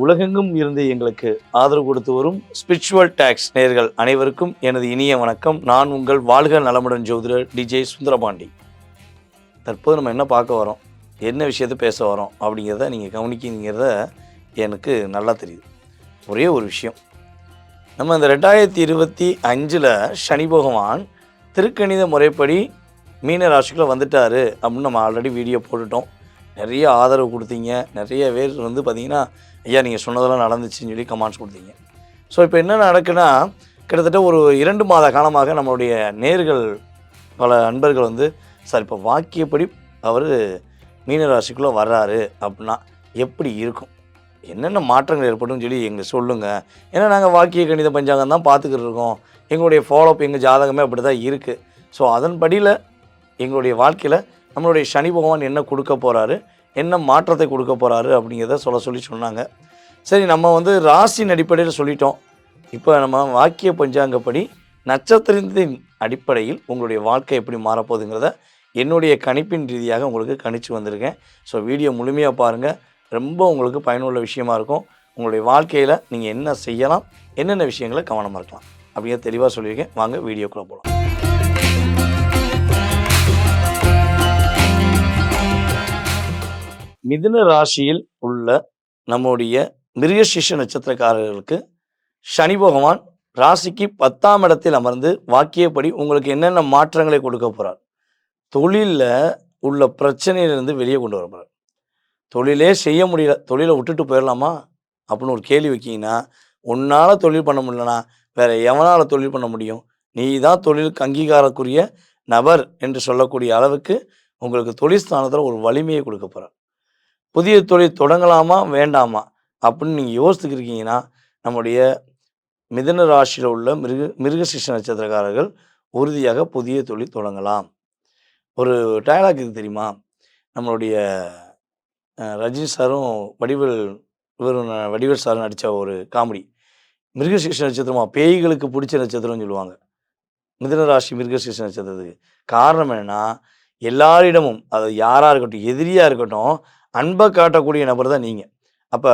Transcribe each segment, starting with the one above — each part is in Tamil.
உலகெங்கும் இருந்து எங்களுக்கு ஆதரவு கொடுத்து வரும் ஸ்பிரிச்சுவல் டாக்ஸ் நேயர்கள் அனைவருக்கும் எனது இனிய வணக்கம். நான் உங்கள் வாழ்க நலமுடன் ஜோதிடர் டிஜே சுந்தரபாண்டி. தற்போது நம்ம என்ன பார்க்க வரோம், என்ன விஷயத்தை பேச வரோம் அப்படிங்கிறத நீங்கள் கவனிக்கிறத எனக்கு நல்லா தெரியுது. ஒரே ஒரு விஷயம், நம்ம இந்த 2025 சனி பகவான் திருக்கணித முறைப்படி மீன ராசிக்குள்ளே வந்துட்டார் அப்படின்னு நம்ம ஆல்ரெடி வீடியோ போட்டுட்டோம். நிறைய ஆதரவு கொடுத்தீங்க. நிறைய பேர் பார்த்திங்கன்னா, ஐயா நீங்கள் சொன்னதெல்லாம் நடந்துச்சுன்னு சொல்லி கமெண்ட்ஸ் கொடுத்தீங்க. ஸோ இப்போ என்ன நடக்குன்னா, கிட்டத்தட்ட ஒரு 2 மாத காலமாக நம்மளுடைய நேர்கள் பல நண்பர்கள் சார் இப்போ வாக்கியப்படி அவர் மீனராசிக்குள்ளே வர்றாரு அப்படின்னா எப்படி இருக்கும், என்னென்ன மாற்றங்கள் ஏற்படும் சொல்லி எங்களுக்கு சொல்லுங்கள். ஏன்னா நாங்கள் வாக்கிய கணித பஞ்சாங்கம் தான் பார்த்துக்கிட்டு இருக்கோம். எங்களுடைய ஃபாலோஅப் எங்கள் ஜாதகமே அப்படி தான் இருக்குது. ஸோ அதன்படியில் எங்களுடைய வாழ்க்கையில் நம்மளுடைய சனி பகவான் என்ன கொடுக்க போகிறாரு, என்ன மாற்றத்தை கொடுக்க போகிறாரு அப்படிங்கிறத சொல்லி சொன்னாங்க. சரி, நம்ம ராசியின் அடிப்படையில் சொல்லிட்டோம். இப்போ நம்ம வாக்கிய பஞ்சாங்கப்படி நட்சத்திரத்தின் அடிப்படையில் உங்களுடைய வாழ்க்கை எப்படி மாறப்போகுதுங்கிறத என்னுடைய கணிப்பின் ரீதியாக உங்களுக்கு கணிச்சு வந்திருக்கேன். ஸோ வீடியோ முழுமையாக பாருங்கள், ரொம்ப உங்களுக்கு பயனுள்ள விஷயமா இருக்கும். உங்களுடைய வாழ்க்கையில் நீங்கள் என்ன செய்யலாம், என்னென்ன விஷயங்களை கவனமாக இருக்கலாம் அப்படிங்கிறத தெளிவாக சொல்லியிருக்கேன். வாங்க வீடியோக்குள்ளே போகலாம். மிதுன ராசியில் உள்ள நம்முடைய மிருகசீரிஷ நட்சத்திரக்காரர்களுக்கு சனி பகவான் ராசிக்கு 10ஆம் இடத்தில் அமர்ந்து வாக்கியப்படி உங்களுக்கு என்னென்ன மாற்றங்களை கொடுக்க போகிறார், தொழிலில் உள்ள பிரச்சனையிலிருந்து வெளியே கொண்டு வர போகிறார். தொழிலே செய்ய முடியல, தொழிலை விட்டுட்டு போயிடலாமா அப்படின்னு ஒரு கேள்வி வைக்கிங்கன்னா, உன்னால் தொழில் பண்ண முடியலனா வேறு எவனால் தொழில் பண்ண முடியும், நீ தான் தொழிலுக்கு அங்கீகாரக்குரிய நபர் என்று சொல்லக்கூடிய அளவுக்கு உங்களுக்கு தொழில் ஸ்தானத்தில் ஒரு வலிமையை கொடுக்க போகிறார். புதிய தொழில் தொடங்கலாமா வேண்டாமா அப்படின்னு நீங்கள் யோசித்துக்கிருக்கீங்கன்னா, நம்முடைய மிதுன ராசியில் உள்ள மிருகசீரிஷ நட்சத்திரக்காரர்கள் உறுதியாக புதிய தொழில் தொடங்கலாம். ஒரு டயலாக் இது தெரியுமா, நம்மளுடைய ரஜினி சாரும் வடிவேல் சாரும் நடித்த ஒரு காமெடி. மிருகசீரிஷ நட்சத்திரமா பேய்களுக்கு பிடிச்ச நட்சத்திரம்னு சொல்லுவாங்க மிதுன ராசி மிருகசீரிஷ நட்சத்திரத்துக்கு. காரணம் என்னென்னா, எல்லாரிடமும், அது யாராக இருக்கட்டும், எதிரியாக இருக்கட்டும், அன்பை காட்டக்கூடிய நபர் தான் நீங்கள். அப்போ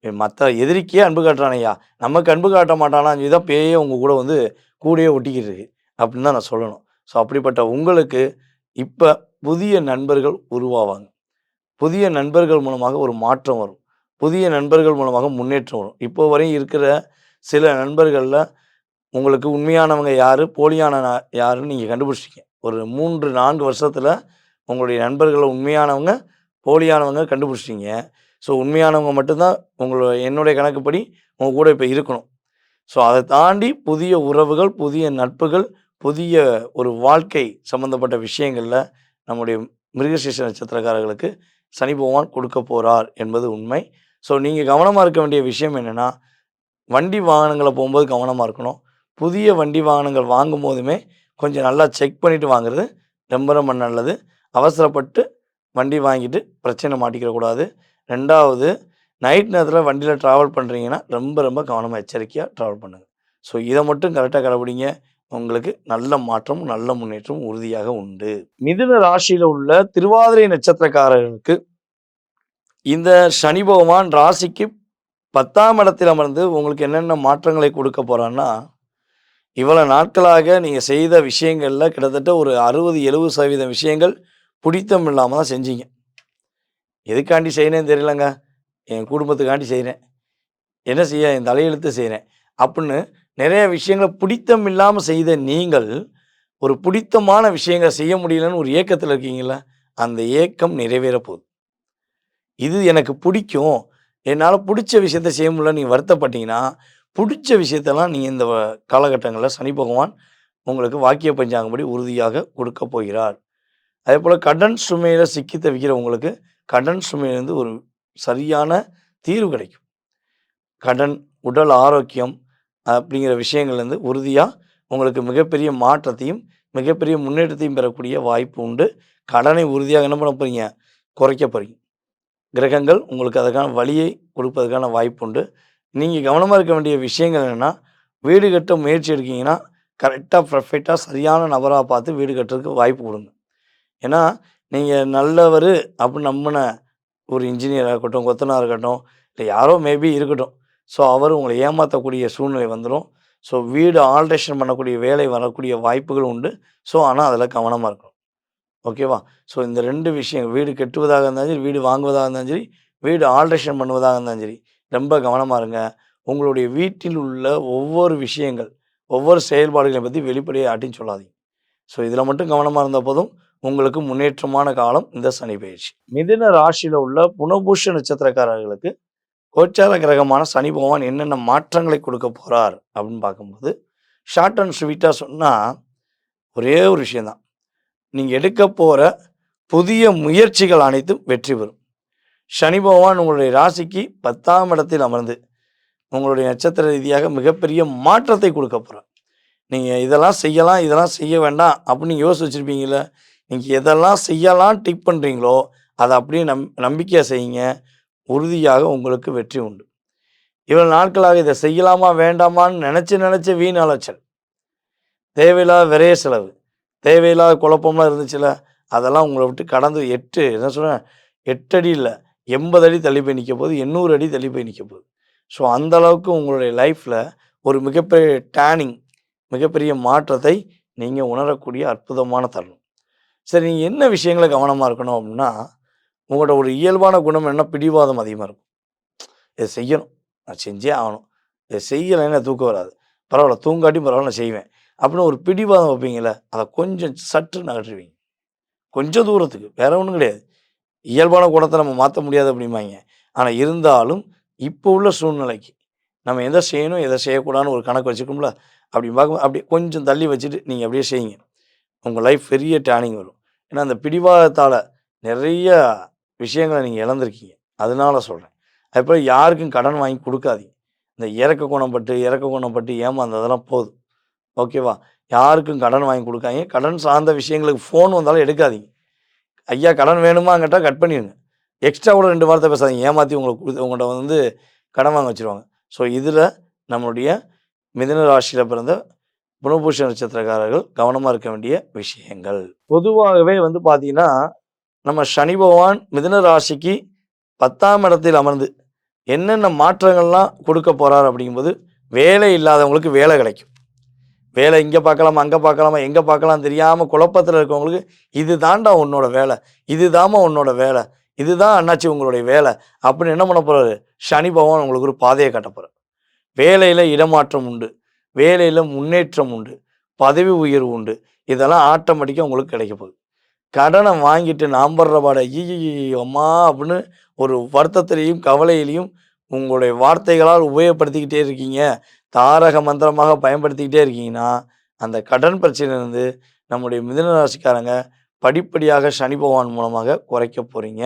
மற்ற எதிரிக்கே அன்பு காட்டுறானையா, நமக்கு அன்பு காட்ட மாட்டானான்னு சொல்லி தான் பேயே உங்கள் கூட கூடயே ஒட்டிக்கிட்டு இருக்கு அப்படின்னு தான் நான் சொல்லணும். ஸோ அப்படிப்பட்ட உங்களுக்கு இப்போ புதிய நண்பர்கள் உருவாவாங்க. புதிய நண்பர்கள் மூலமாக ஒரு மாற்றம் வரும். புதிய நண்பர்கள் மூலமாக முன்னேற்றம் வரும். இப்போ வரையும் இருக்கிற சில நண்பர்களில் உங்களுக்கு உண்மையானவங்க யார், போலியான யாருன்னு நீங்கள் கண்டுபிடிச்சிங்க. ஒரு 3-4 வருஷத்தில் உங்களுடைய நண்பர்களில் உண்மையானவங்க போலியானவங்க கண்டுபிடிச்சிட்டிங்க. ஸோ உண்மையானவங்க மட்டும்தான் என்னுடைய கணக்குப்படி உங்கள் கூட இப்போ இருக்கணும். ஸோ அதை தாண்டி புதிய உறவுகள், புதிய நட்புகள், புதிய ஒரு வாழ்க்கை சம்மந்தப்பட்ட விஷயங்களில் நம்முடைய மிருகசீரிஷ நட்சத்திரக்காரர்களுக்கு சனி பகவான் கொடுக்க போகிறார் என்பது உண்மை. ஸோ நீங்கள் கவனமாக இருக்க வேண்டிய விஷயம் என்னென்னா, வண்டி வாகனங்களை போகும்போது கவனமாக இருக்கணும். புதிய வண்டி வாகனங்கள் வாங்கும் போதுமே கொஞ்சம் நல்லா செக் பண்ணிவிட்டு வாங்குறது ரொம்ப ரொம்ப நல்லது. அவசரப்பட்டு வண்டி வாங்கிட்டு பிரச்சனை மாட்டிக்கிறக்கூடாது. 2வது, நைட் நேரத்தில் வண்டியில் ட்ராவல் பண்ணுறீங்கன்னா ரொம்ப ரொம்ப கவனமாக எச்சரிக்கையாக ட்ராவல் பண்ணுங்கள். ஸோ இதை மட்டும் கரெக்டாக கடைபிடிங்க. உங்களுக்கு நல்ல மாற்றம், நல்ல முன்னேற்றம் உறுதியாக உண்டு. மிதுன ராசியில் உள்ள திருவாதிரை நட்சத்திரக்காரர்களுக்கு இந்த சனி பகவான் ராசிக்கு 10ஆம் இடத்தில் அமர்ந்து உங்களுக்கு என்னென்ன மாற்றங்களை கொடுக்க போகிறான்னா, இவ்வளோ நாட்களாக நீங்கள் செய்த விஷயங்களில் கிட்டத்தட்ட ஒரு 60-70% விஷயங்கள் பிடித்தம் இல்லாமல் தான் செஞ்சீங்க. எதுக்காண்டி செய்யணும்னு தெரியலங்க, என் குடும்பத்துக்காண்டி செய்கிறேன், என்ன செய்ய என் தலையெழுத்து செய்கிறேன் அப்படின்னு நிறைய விஷயங்களை பிடித்தம் இல்லாமல் செய்த நீங்கள் ஒரு பிடித்தமான விஷயங்களை செய்ய முடியலன்னு ஒரு ஏக்கத்தில் இருக்கீங்களா, அந்த ஏக்கம் நிறைவேற போகுது. இது எனக்கு பிடிக்கும், என்னால் பிடிச்ச விஷயத்த செய்ய முடியல நீங்கள் வருத்தப்பட்டீங்கன்னா, பிடிச்ச விஷயத்தெல்லாம் நீங்கள் இந்த காலகட்டங்களில் சனி பகவான் உங்களுக்கு வாக்கிய பஞ்சாங்கப்படி உறுதியாக கொடுக்க போகிறார். அதே போல் கடன் சுமையில் சிக்கி தவிக்கிறவங்களுக்கு கடன் சுமையிலேருந்து ஒரு சரியான தீர்வு கிடைக்கும். கடன், உடல் ஆரோக்கியம் அப்படிங்கிற விஷயங்கள்லேருந்து உறுதியாக உங்களுக்கு மிகப்பெரிய மாற்றத்தையும் மிகப்பெரிய முன்னேற்றத்தையும் பெறக்கூடிய வாய்ப்பு உண்டு. கடனை உறுதியாக என்ன பண்ண போகிறீங்க, குறைக்க போகிறீங்க. கிரகங்கள் உங்களுக்கு அதுக்கான வழியை கொடுப்பதற்கான வாய்ப்பு உண்டு. நீங்கள் கவனமாக இருக்க வேண்டிய விஷயங்கள் என்னென்னா, வீடு கட்ட முயற்சி எடுக்கிங்கன்னா கரெக்டாக பர்ஃபெக்டாக சரியான நபராக பார்த்து வீடு கட்டுறதுக்கு வாய்ப்பு கொடுங்க. ஏன்னா நீங்கள் நல்லவர் அப்படின்னு நம்பின ஒரு இன்ஜினியராக இருக்கட்டும், கொத்தனாராக இருக்கட்டும், இல்லை யாரோ மேபி இருக்கட்டும். ஸோ அவர் உங்களை ஏமாத்தக்கூடிய சூழ்நிலை வந்துரும். ஸோ வீடு ஆல்ட்ரேஷன் பண்ணக்கூடிய வேலை வரக்கூடிய வாய்ப்புகள் உண்டு. ஸோ ஆனா அதில கவனமா இருக்கணும். ஓகேவா? ஸோ இந்த 2 விஷயம் வீடு கட்டுவதாக இருந்தாலும் சரி, வீடு வாங்குவதாக இருந்தாலும் சரி, வீடு ஆல்ட்ரேஷன் பண்ணுவதாக இருந்தாலும் சரி, ரொம்ப கவனமா இருங்க. உங்களுடைய வீட்டில் உள்ள ஒவ்வொரு விஷயங்கள், ஒவ்வொரு செயல்பாடுகளை பத்தி வெளிப்படையா யார்ட்டயும் சொல்லாதீங்க. ஸோ இதில மட்டும் கவனமா இருந்தா போதும். உங்களுக்கு முன்னேற்றமான காலம் இந்த சனி பெயர்ச்சி. மிதுன ராசியில உள்ள புனர்பூச நட்சத்திரக்காரர்களுக்கு கோச்சார கிரகமான சனி பகவான் என்னென்ன மாற்றங்களை கொடுக்க போறார் அப்படின்னு பார்க்கும்போது, ஷார்ட் அண்ட் ஸ்வீட்டா சொன்னா ஒரே ஒரு விஷயம் தான். நீங்க எடுக்க போற புதிய முயற்சிகள் அனைத்தும் வெற்றி பெறும். சனி பகவான் உங்களுடைய ராசிக்கு 10ஆம் இடத்தில் அமர்ந்து, உங்களுடைய நட்சத்திர ரீதியாக மிகப்பெரிய மாற்றத்தை கொடுக்க போறார். நீங்க இதெல்லாம் செய்யலாம், இதெல்லாம் செய்ய வேண்டாம் அப்படின்னு நீங்க யோசிச்சு வச்சிருப்பீங்கல்ல. நீங்க எதெல்லாம் செய்யலாம் டிக் பண்றீங்களோ, அத அப்படியே நம்பிக்கையா செய்யுங்க. உறுதியாக உங்களுக்கு வெற்றி உண்டு. இவ்வளவு நாட்களாக இத செய்யலாமா, வேண்டாமான்னு நெனச்சு வீண் அலைச்சல். தேவையில்லாத விரைய செலவு. தேவையில்லாத குழப்பம்லாம் இருந்துச்சுல்ல, அதெல்லாம் உங்கள விட்டு கடந்து என்ன சொல்றேன், 8 அடி இல்ல, 80 அடி தள்ளி போய் நிக்க போகுது. 800 அடி தள்ளி போய் நிக்க போகுது. ஸோ அந்த அளவுக்கு உங்களுடைய லைஃப்ல ஒரு மிகப்பெரிய டர்னிங், மிகப்பெரிய மாற்றத்தை நீங்க உணரக்கூடிய அற்புதமான தருணம். சரி, நீங்க என்ன விஷயங்கள கவனமா இருக்கணும் அப்படின்னா, உங்களோட ஒரு இயல்பான குணம் என்ன, பிடிவாதம் அதிகமா இருக்கும். இத செய்யணும், நான் செஞ்சே ஆகணும். இத செய்யலைன்னா தூக்கம் வராது. பரவால்ல தூங்காட்டியும் பரவால்ல நான் செய்வேன். அப்படின்னு ஒரு பிடிவாதம் வைப்பீங்கல்ல, அத கொஞ்சம் சற்று நகற்றுவீங்க. கொஞ்சம் தூரத்துக்கு, வேற ஒண்ணும் கிடையாது. இயல்பான குணத்த நம்ம மாத்த முடியாது அப்படிம்பாய்ங்க. ஆனா இருந்தாலும், இப்போ உள்ள சூழ்நிலைக்கு நம்ம எத செய்யணும், எத செய்யக்கூடாதுன்னு ஒரு கணக்கு வச்சுருக்கோம்ல, அப்படி பார்க்கும்போது அப்படியே கொஞ்சம் தள்ளி வச்சுட்டு நீங்க அப்படியே செய்யுங்க. உங்க லைஃப் பெரிய டர்னிங் வரும். ஏன்னா அந்த பிடிவாதத்தால நிறைய விஷயங்கள நீங்க இழந்திருக்கீங்க. அதனால சொல்றேன். அதுபோல யாருக்கும் கடன் வாங்கி குடுக்காதீங்க. இந்த இரக்க குணம் பட்டு ஏமாந்ததெல்லாம் போதும். ஓகேவா? யாருக்கும் கடன் வாங்கி குடுக்காதீங்க. கடன் சார்ந்த விஷயங்களுக்கு ஃபோன் வந்தாலும் எடுக்காதீங்க. ஐயா கடன் வேணுமான்னு கேட்டா கட் பண்ணிருங்க. எக்ஸ்ட்ரா கூட 2 வார்த்தை பேசாதீங்க. ஏமாத்தி உங்கள்ட்ட வந்து கடன் வாங்க வச்சுருவாங்க. ஸோ இதில நம்மளுடைய மிதுன ராசியில பிறந்த புனர்பூச நட்சத்திரக்காரர்கள் கவனமா இருக்க வேண்டிய விஷயங்கள். பொதுவாகவே வந்து பார்த்தீங்கன்னா, நம்ம சனி பகவான் மிதுன ராசிக்கு 10ஆம் இடத்தில் அமர்ந்து என்னென்ன மாற்றங்கள்லாம் கொடுக்க போறார் அப்படிங்கும்போது, வேலை இல்லாதவங்களுக்கு வேலை கிடைக்கும். வேலை இங்க பார்க்கலாமா, அங்க பார்க்கலாமா, எங்க பார்க்கலாம் தெரியாம குழப்பத்தில இருக்கவங்களுக்கு, "இது தான்டா உன்னோட வேலை. இது தாம்மா உன்னோட வேலை. இதுதான் அண்ணாச்சி உங்களுடைய வேலை." அப்படின்னு என்ன பண்ண போறாரு? சனி பகவான் உங்களுக்கு ஒரு பாதைய காட்டப் போறார். வேலையில இடமாற்றம் உண்டு. வேலையில முன்னேற்றம் உண்டு. பதவி உயர்வு உண்டு. இதெல்லாம் ஆட்டோமேட்டிக்கா உங்களுக்கு கிடைக்க போகுது. கடன வாங்கிட்டு நான் படுற பாடு, "ஐய்யய்யய்யோ! அம்மா!" அப்படின்னு ஒரு வருத்தத்திலயும், கவலையிலயும் உங்களுடைய வார்த்தைகளால் உபயோகப்படுத்திக்கிட்டே இருக்கீங்க. தாரக மந்திரமாக பயன்படுத்திக்கிட்டே இருக்கீங்கன்னா, அந்த கடன் பிரச்சனையிலிருந்து நம்முடைய மிதுன ராசிக்காரங்க படிப்படியாக சனி பகவான் மூலமாக குறைக்க போறீங்க.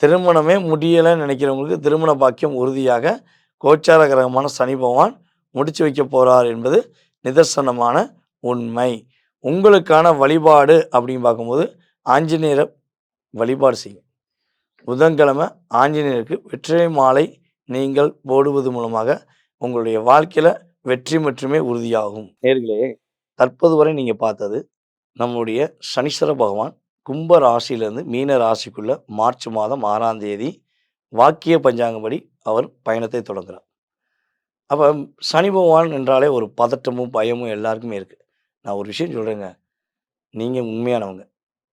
திருமணமே முடியலைன்னு நினைக்கிறவங்களுக்கு திருமண பாக்கியம் உறுதியாக கோச்சார கிரகமான சனி பகவான் முடிச்சு வைக்க போறார் என்பது நிதர்சனமான உண்மை. உங்களுக்கான வழிபாடு அப்படின்னு பார்க்கும்போது, ஆஞ்சநேயர வழிபாடு செய்யுங்க. புதன்கிழமை ஆஞ்சநேயருக்கு வெற்றிலை மாலை நீங்கள் போடுவது மூலமாக உங்களுடைய வாழ்க்கையில வெற்றி மட்டுமே உறுதியாகும். நேயர்களே, தற்போது வரை நீங்க பார்த்தது நம்முடைய சனீஸ்வர பகவான் கும்ப ராசியிலிருந்து மீன ராசிக்குள்ள மார்ச் மாதம் 6ஆம் தேதி வாக்கிய பஞ்சாங்கப்படி அவர் பயணத்தை தொடங்குறார். அப்ப சனி பகவான் என்றாலே ஒரு பதட்டமும், பயமும் எல்லாருக்குமே இருக்கு. நான் ஒரு விஷயம் சொல்றேங்க. நீங்க உண்மையானவங்க,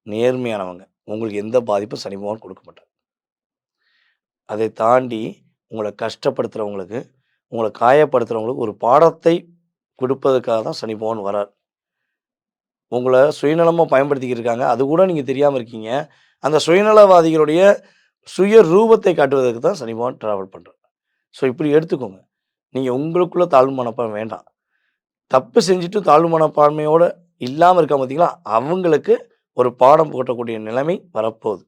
நேர்மையானவங்க. உங்களுக்கு எந்த பாதிப்பும் சனி பகவான் கொடுக்க மாட்டார். அதை தாண்டி உங்கள கஷ்டப்படுத்துறவங்களுக்கு, உங்கள காயப்படுத்துறவங்களுக்கு ஒரு பாடத்தை கொடுப்பதற்காக தான் சனி பகவான் வரார். உங்கள சுயநலமா பயன்படுத்திக்கிட்டு இருக்காங்க. அது கூட நீங்க தெரியாம இருக்கீங்க. அந்த சுயநலவாதிகளுடைய சுய ரூபத்தை காட்டுவதற்கு தான் சனி பகவான் டிராவல் பண்றார். ஸோ இப்படி எடுத்துக்கோங்க. நீங்க உங்களுக்குள்ள தாழ்வு மனப்பான்மை வேண்டாம். தப்பு செஞ்சுட்டு தாழ்வு மனப்பான்மையோட இல்லாம இருக்காங்க பார்த்தீங்களா, அவங்களுக்கு ஒரு பாடம் புகட்டக்கூடிய நிலைமை வரப்போகுது.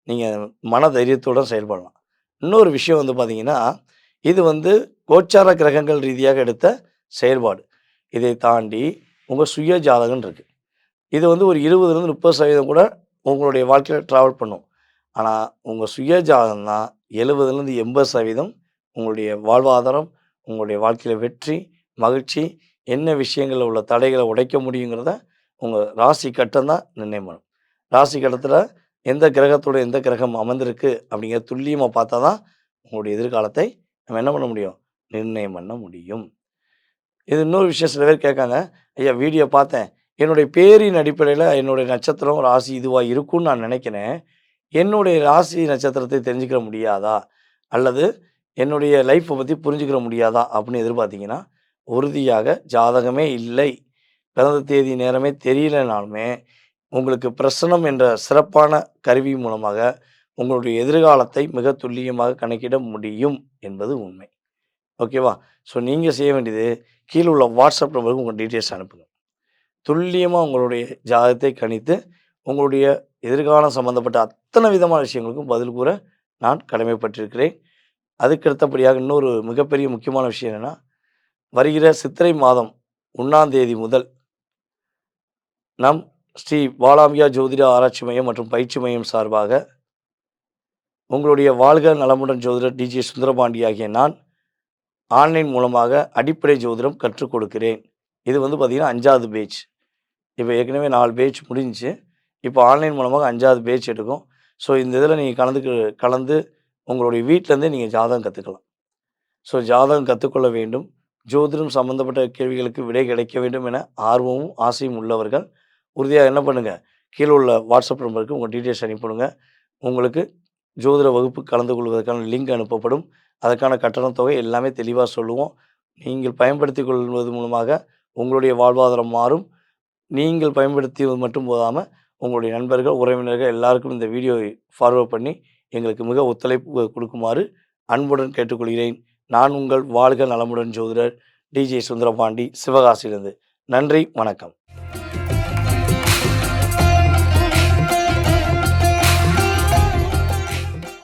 நீங்க மன தைரியத்தோட செயல்படலாம். இன்னொரு விஷயம் வந்து பார்த்தீங்கன்னா, இது வந்து கோச்சார கிரகங்கள் ரீதியாக எடுத்த செயல்பாடு. இதை தாண்டி உங்க சுய ஜாதகம் இருக்கு. இது வந்து ஒரு 20லேருந்து 30% கூட உங்களுடைய வாழ்க்கையில டிராவல் பண்ணும். ஆனா, உங்க சுய ஜாதகம் தான் 70லேருந்து 80% உங்களுடைய வாழ்வாதாரம், உங்களுடைய வாழ்க்கையில வெற்றி, மகிழ்ச்சி, என்ன விஷயங்கள்ல உள்ள தடைகள உடைக்க முடியுங்கிறத உங்க ராசி கட்டம் தான் நிர்ணயம் பண்ணும். ராசி கட்டத்தில எந்த கிரகத்தோட எந்த கிரகம் அமர்ந்திருக்கு அப்படிங்கிறத துல்லியமா பார்த்தா தான் உங்களுடைய எதிர்காலத்தை நம்ம என்ன பண்ண முடியும்? நிர்ணயம் பண்ண முடியும். இது இன்னொரு விஷயம் சில பேர் கேட்காங்க, "ஐயா வீடியோ பார்த்தேன். என்னுடைய பேரின் அடிப்படையில என்னுடைய நட்சத்திரம், ராசி இதுவா இருக்கும்னு நான் நினைக்கிறேன். என்னுடைய ராசி நட்சத்திரத்தை தெரிஞ்சுக்கிற முடியாதா? அல்லது என்னுடைய லைஃப்ப பத்தி புரிஞ்சுக்கிற முடியாதா?" அப்படின்னு எதிர்பார்த்தீங்கன்னா, உறுதியாக ஜாதகமே இல்லை, பிறந்த தேதி நேரமே தெரியலனாலுமே, உங்களுக்கு பிரசனம் என்ற சிறப்பான கருவி மூலமாக உங்களுடைய எதிர்காலத்தை மிக துல்லியமாக கணக்கிட முடியும் என்பது உண்மை. ஓகேவா? ஸோ நீங்க செய்ய வேண்டியது, கீழ உள்ள வாட்ஸ்அப் நம்பருக்கு உங்க டீட்டெயில்ஸ் அனுப்புங்க. துல்லியமா உங்களுடைய ஜாதகத்தை கணித்து, உங்களுடைய எதிர்காலம் சம்மந்தப்பட்ட அத்தனை விதமான விஷயங்களுக்கும் பதில் கூற நான் கடமைப்பட்டிருக்கிறேன். அதுக்கு அடுத்தபடியாக இன்னொரு மிகப்பெரிய முக்கியமான விஷயம் என்னன்னா, வருகிற சித்திரை மாதம் 1ஆம் தேதி முதல் நம் ஸ்ரீ பாலாம்பிகா ஜோதிட ஆராய்ச்சி மையம் மற்றும் பயிற்சி மையம் சார்பாக, உங்களுடைய வாழ்க நலமுடன் ஜோதிடர் டி.ஜே. சுந்தரபாண்டி ஆகிய நான் ஆன்லைன் மூலமாக அடிப்படை ஜோதிடம் கற்றுக் கொடுக்கிறேன். இது வந்து பார்த்தீங்கன்னா 5வது பேட்ச். இப்போ ஏற்கனவே 4 பேட்ச் முடிஞ்சுச்சு. இப்போ ஆன்லைன் மூலமாக 5வது பேட்ச் எடுக்கும். ஸோ இந்த இதில நீங்க கலந்து உங்களுடைய வீட்லேருந்தே நீங்க ஜாதகம் கத்துக்கலாம். ஸோ ஜாதகம் கத்துக்கொள்ள வேண்டும். ஜோதிடம் சம்மந்தப்பட்ட கேள்விகளுக்கு விடை கிடைக்க வேண்டும் என ஆர்வமும், ஆசையும் உள்ளவர்கள் உறுதியா என்ன பண்ணுங்க, கீழ உள்ள வாட்ஸ்அப் நம்பருக்கு உங்க டீட்டெயில்ஸ் அனுப்பிவிடுங்க. உங்களுக்கு ஜோதிட வகுப்பு கலந்து கொள்வதற்கான லிங்க் அனுப்பப்படும். அதற்கான கட்டணத் தொகை எல்லாமே தெளிவா சொல்லுவோம். நீங்கள் பயன்படுத்திக் கொள்வது மூலமாக உங்களுடைய வாழ்வாதாரம் மாறும். நீங்கள் பயன்படுத்தியது மட்டும் போதாம, உங்களுடைய நண்பர்கள், உறவினர்கள் எல்லாருக்கும் இந்த வீடியோவை ஃபார்வர்ட் பண்ணி, எங்களுக்கு மிக ஒத்துழைப்பு குடுக்குமாறு அன்புடன் கேட்டுக்கொள்கிறேன். நான் உங்கள் வாழ்க நலமுடன் ஜோதிடர் டி.ஜே. சுந்தரபாண்டி, சிவகாசியிலிருந்து. நன்றி, வணக்கம்.